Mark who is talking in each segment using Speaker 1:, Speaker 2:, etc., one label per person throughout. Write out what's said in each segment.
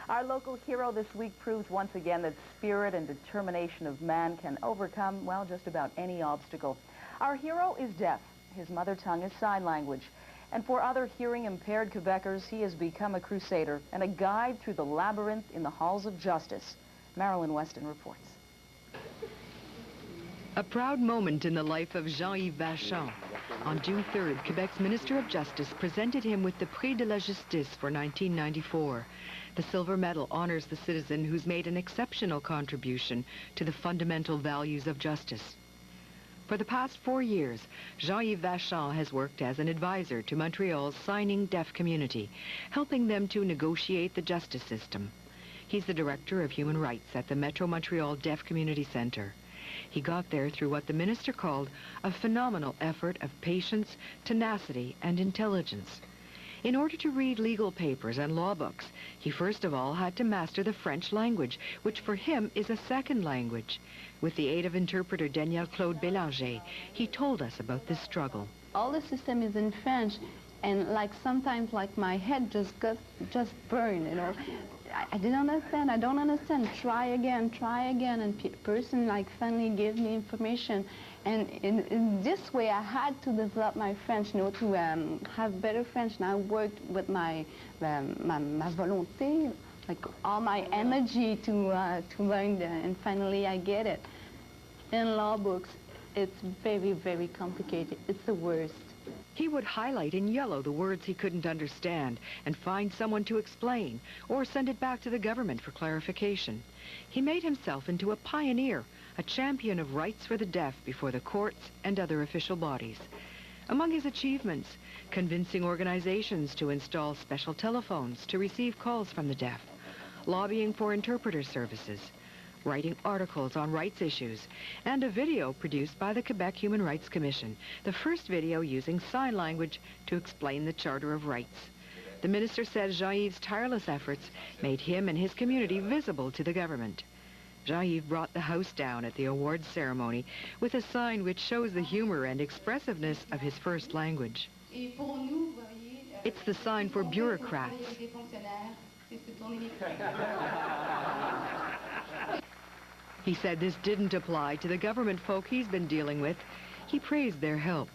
Speaker 1: Our local hero this week proves once again that spirit and determination of man can overcome, well, just about any obstacle. Our hero is deaf. His mother tongue is sign language. And for other hearing-impaired Quebecers, he has become a crusader and a guide through the labyrinth in the halls of justice. Marilyn Weston reports.
Speaker 2: A proud moment in the life of Jean-Yves Vachon. On June 3rd, Quebec's Minister of Justice presented him with the Prix de la Justice for 1994. The silver medal honors the citizen who's made an exceptional contribution to the fundamental values of justice. For the past 4 years, Jean-Yves Vachon has worked as an advisor to Montreal's signing deaf community, helping them to negotiate the justice system. He's the Director of Human Rights at the Metro Montreal Deaf Community Centre. He got there through what the minister called a phenomenal effort of patience, tenacity, and intelligence. In order to read legal papers and law books, he first of all had to master the French language, which for him is a second language. With the aid of interpreter Daniel Claude Bélanger, he told us about this struggle.
Speaker 3: All the system is in French, and sometimes my head just burned, you know. I didn't understand, I don't understand, try again, and person finally gave me information. And in this way, I had to develop my French, you know, to have better French. And I worked with my volonté, all my energy to learn that, and finally I get it. In law books, it's very, very complicated. It's the worst.
Speaker 2: He would highlight in yellow the words he couldn't understand and find someone to explain or send it back to the government for clarification. He made himself into a pioneer, a champion of rights for the deaf before the courts and other official bodies. Among his achievements, convincing organizations to install special telephones to receive calls from the deaf, lobbying for interpreter services, writing articles on rights issues, and a video produced by the Quebec Human Rights Commission, the first video using sign language to explain the Charter of Rights. The minister said Jean-Yves' tireless efforts made him and his community visible to the government. Jean-Yves brought the house down at the awards ceremony with a sign which shows the humor and expressiveness of his first language. It's the sign for bureaucrats. He said this didn't apply to the government folk he's been dealing with. He praised their help.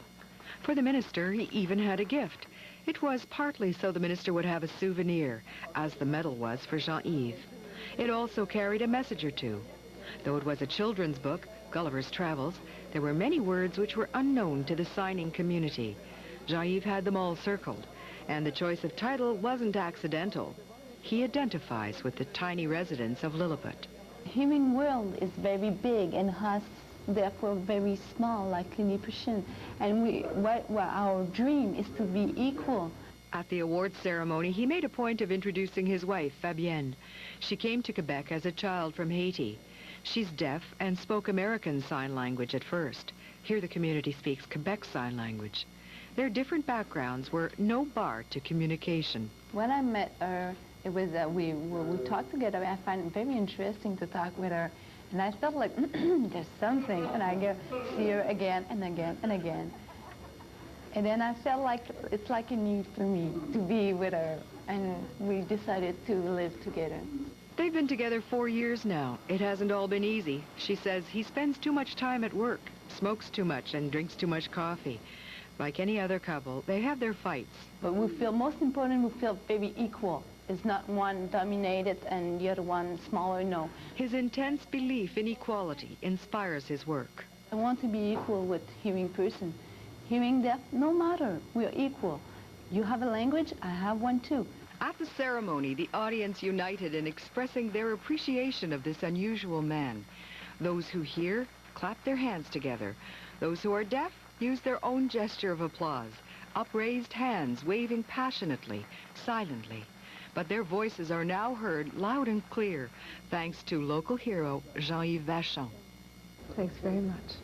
Speaker 2: For the minister, he even had a gift. It was partly so the minister would have a souvenir, as the medal was for Jean-Yves. It also carried a message or two. Though it was a children's book, Gulliver's Travels, there were many words which were unknown to the signing community. Jean-Yves had them all circled, and the choice of title wasn't accidental. He identifies with the tiny residents of Lilliput.
Speaker 3: Hearing world is very big and us therefore very small, like Lilliputian. And our dream is to be equal.
Speaker 2: At the awards ceremony, he made a point of introducing his wife, Fabienne. She came to Quebec as a child from Haiti. She's deaf and spoke American Sign Language at first. Here the community speaks Quebec Sign Language. Their different backgrounds were no bar to communication.
Speaker 3: When I met her, it was we talked together. I find it very interesting to talk with her, and I felt like there's something. And I go see her again and again and again, and then I felt like it's like a need for me to be with her, and we decided to live together.
Speaker 2: They've been together 4 years now. It hasn't all been easy. She says he spends too much time at work, smokes too much, and drinks too much coffee. Like any other couple, they have their fights.
Speaker 3: But we feel, most important, we feel very equal. It's not one dominated and the other one smaller, no.
Speaker 2: His intense belief in equality inspires his work.
Speaker 3: I want to be equal with hearing person. Hearing deaf, no matter, we're equal. You have a language, I have one too.
Speaker 2: At the ceremony, the audience united in expressing their appreciation of this unusual man. Those who hear clap their hands together. Those who are deaf use their own gesture of applause, upraised hands waving passionately, silently. But their voices are now heard loud and clear, thanks to local hero Jean-Yves Vachon.
Speaker 3: Thanks very much.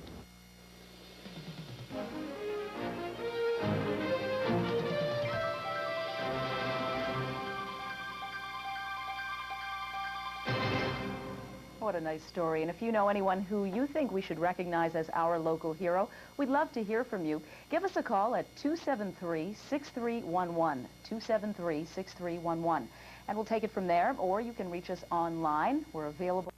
Speaker 1: what a nice story. And if you know anyone who you think we should recognize as our local hero, we'd love to hear from you. Give us a call at 273-6311, 273-6311. And we'll take it from there, or you can reach us online. We're available.